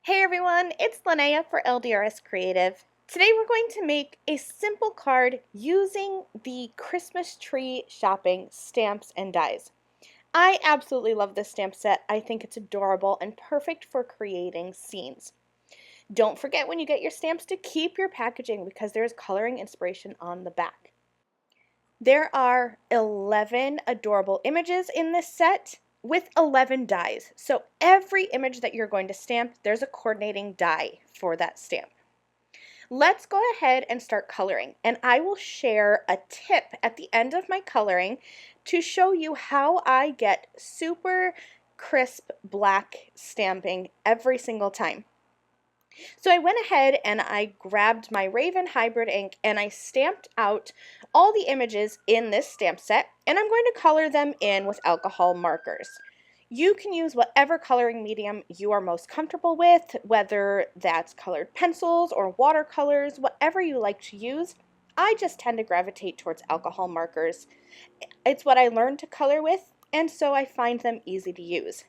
Hey everyone, it's Lynnea for LDRS Creative. Today we're going to make a simple card using the Christmas tree shopping stamps and dies. I absolutely love this stamp set. I think it's adorable and perfect for creating scenes. Don't forget when you get your stamps to keep your packaging because there's coloring inspiration on the back. There are 11 adorable images in this set with 11 dies. So every image that you're going to stamp, there's a coordinating die for that stamp. Let's go ahead and start coloring, and I will share a tip at the end of my coloring to show you how I get super crisp black stamping every single time. So I went ahead and I grabbed my Raven Hybrid ink and I stamped out all the images in this stamp set, and I'm going to color them in with alcohol markers. You can use whatever coloring medium you are most comfortable with, whether that's colored pencils or watercolors, whatever you like to use. I just tend to gravitate towards alcohol markers. It's what I learned to color with, and so I find them easy to use.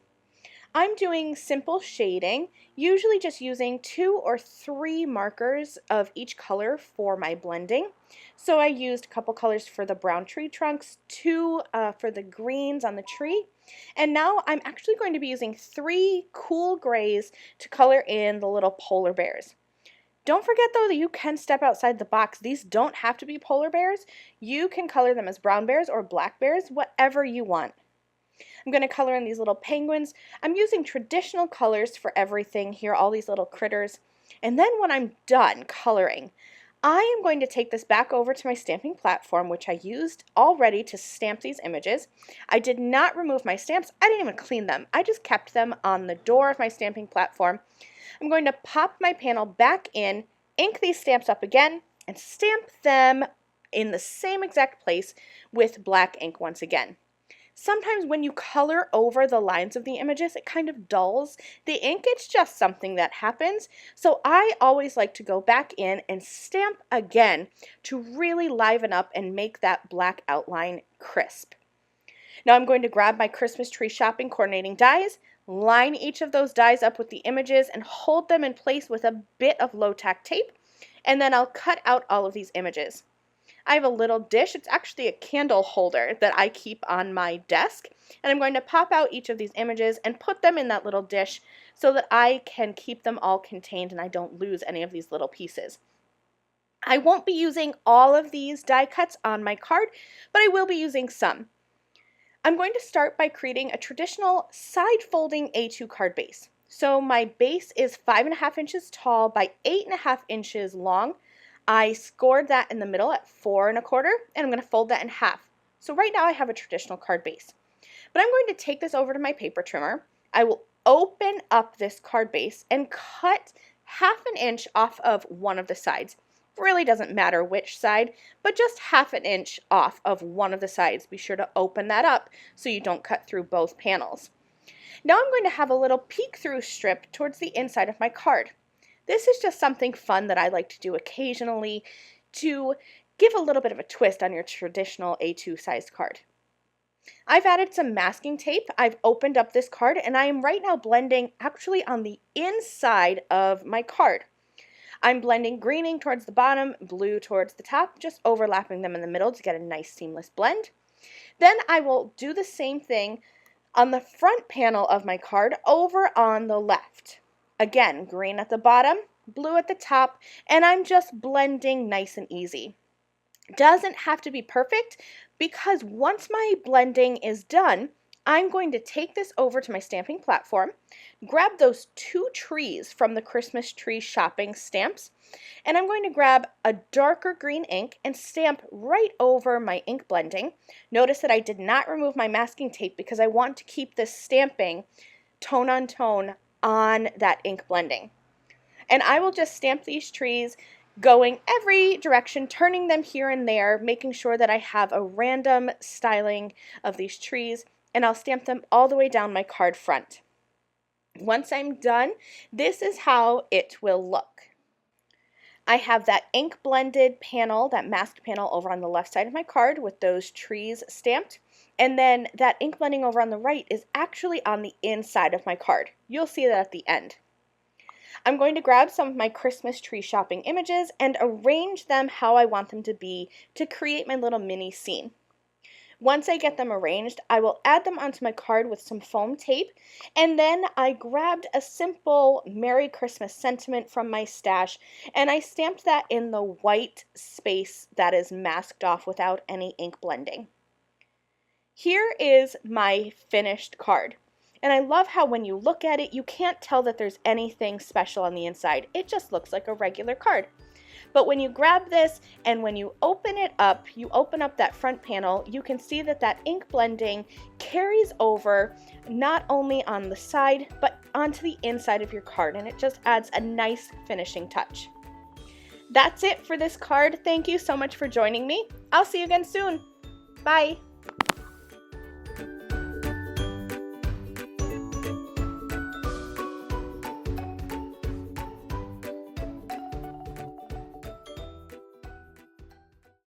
I'm doing simple shading, usually just using 2 or 3 markers of each color for my blending. So I used a couple colors for the brown tree trunks, 2 for the greens on the tree, and now I'm actually going to be using 3 cool grays to color in the little polar bears. Don't forget though that you can step outside the box. These don't have to be polar bears. You can color them as brown bears or black bears, whatever you want. I'm going to color in these little penguins. I'm using traditional colors for everything here, all these little critters. And then when I'm done coloring, I am going to take this back over to my stamping platform, which I used already to stamp these images. I did not remove my stamps. I didn't even clean them. I just kept them on the door of my stamping platform. I'm going to pop my panel back in, ink these stamps up again, and stamp them in the same exact place with black ink once again. Sometimes when you color over the lines of the images, it kind of dulls the ink. It's just something that happens. So I always like to go back in and stamp again to really liven up and make that black outline crisp. Now I'm going to grab my Christmas tree shopping coordinating dies, line each of those dies up with the images, and hold them in place with a bit of low-tack tape, and then I'll cut out all of these images. I have a little dish. It's actually a candle holder that I keep on my desk, and I'm going to pop out each of these images and put them in that little dish so that I can keep them all contained and I don't lose any of these little pieces. I won't be using all of these die cuts on my card, but I will be using some. I'm going to start by creating a traditional side folding A2 card base. So my base is 5.5 inches tall by 8.5 inches long. I scored that in the middle at 4 1/4, and I'm going to fold that in half. So right now I have a traditional card base. But I'm going to take this over to my paper trimmer. I will open up this card base and cut 1/2 inch off of one of the sides. Really doesn't matter which side, but just 1/2 inch off of one of the sides. Be sure to open that up so you don't cut through both panels. Now I'm going to have a little peek through strip towards the inside of my card. This is just something fun that I like to do occasionally to give a little bit of a twist on your traditional A2 sized card. I've added some masking tape. I've opened up this card and I am right now blending actually on the inside of my card. I'm blending greening towards the bottom, blue towards the top, just overlapping them in the middle to get a nice seamless blend. Then I will do the same thing on the front panel of my card over on the left. Again, green at the bottom, blue at the top, and I'm just blending nice and easy. Doesn't have to be perfect because once my blending is done, I'm going to take this over to my stamping platform, grab those 2 trees from the Christmas tree shopping stamps, and I'm going to grab a darker green ink and stamp right over my ink blending. Notice that I did not remove my masking tape because I want to keep this stamping tone on tone on that ink blending. And I will just stamp these trees going every direction, turning them here and there, making sure that I have a random styling of these trees, and I'll stamp them all the way down my card front. Once I'm done, this is how it will look. I have that ink blended panel, that masked panel over on the left side of my card with those trees stamped. And then that ink blending over on the right is actually on the inside of my card. You'll see that at the end. I'm going to grab some of my Christmas tree shopping images and arrange them how I want them to be to create my little mini scene. Once I get them arranged, I will add them onto my card with some foam tape, and then I grabbed a simple Merry Christmas sentiment from my stash, and I stamped that in the white space that is masked off without any ink blending. Here is my finished card, and I love how when you look at it, you can't tell that there's anything special on the inside. It just looks like a regular card. But when you grab this and when you open it up, you open up that front panel, you can see that that ink blending carries over not only on the side, but onto the inside of your card, and it just adds a nice finishing touch. That's it for this card. Thank you so much for joining me. I'll see you again soon. Bye.